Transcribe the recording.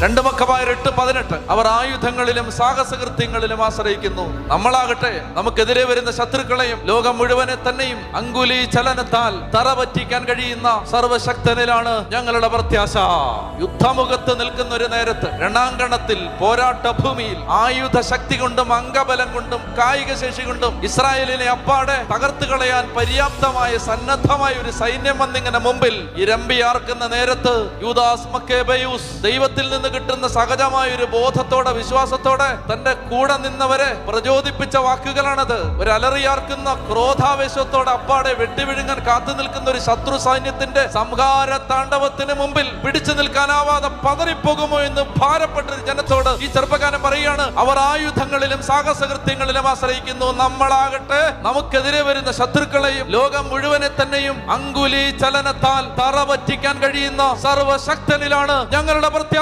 2 മക്കബായർ 8:18. അവർ ആയുധങ്ങളിലും സാഹസകൃത്യങ്ങളിലും ആശ്രയിക്കുന്നു. നമ്മളാകട്ടെ നമുക്കെതിരെ വരുന്ന ശത്രുക്കളെയും ലോകം മുഴുവനെ തന്നെയും അങ്കുലി ചലനത്താൽ തറ പറ്റിക്കാൻ കഴിയുന്ന സർവശക്തനിലാണ് ഞങ്ങളുടെ പ്രത്യാശ. യുദ്ധമുഖത്ത് നിൽക്കുന്ന ഒരു നേരത്ത് രണാങ്കണത്തിൽ പോരാട്ട ഭൂമിയിൽ ആയുധ ശക്തി കൊണ്ടും അംഗബലം കൊണ്ടും കായിക ശേഷി കൊണ്ടും ഇസ്രായേലിനെ അപ്പാടെ തകർത്ത് കളയാൻ പര്യാപ്തമായ സന്നദ്ധമായ ഒരു സൈന്യം വന്നിങ്ങനെ മുമ്പിൽ ഇരമ്പിയാർക്കുന്ന നേരത്ത് യൂദാസ് മക്കേബയൂസ് ദൈവത്തിൽ നിന്ന് കിട്ടുന്ന സഹജമായ ഒരു ബോധത്തോടെ വിശ്വാസത്തോടെ തന്റെ കൂടെ നിന്നവരെ പ്രചോദിപ്പിച്ച വാക്കുകളാണത്. ഒരു അലറിയാർക്കുന്ന ക്രോധാവേശത്തോടെ അപ്പാടെ വെട്ടിവിഴുങ്ങാൻ കാത്തു നിൽക്കുന്ന ഒരു ശത്രു സൈന്യത്തിന്റെ സംഹാര താണ്ഡവത്തിന് മുമ്പിൽ പിടിച്ചു നിൽക്കാനാവാതെ പതറിപ്പോകുമോ എന്ന് ഭാരപ്പെട്ട ജനത്തോട് ഈ ചെറുപ്പക്കാരൻ പറയുകയാണ്, അവർ ആയുധങ്ങളിലും സാഹസകൃത്യങ്ങളിലും ആശ്രയിക്കുന്നു. നമ്മളാകട്ടെ നമുക്കെതിരെ വരുന്ന ശത്രുക്കളെയും ലോകം മുഴുവനെ തന്നെയും അങ്കുലി ചലനത്താൽ തറ പറ്റിക്കാൻ കഴിയുന്ന സർവശക്തനിലാണ് ഞങ്ങളുടെ പ്രത്യാശ.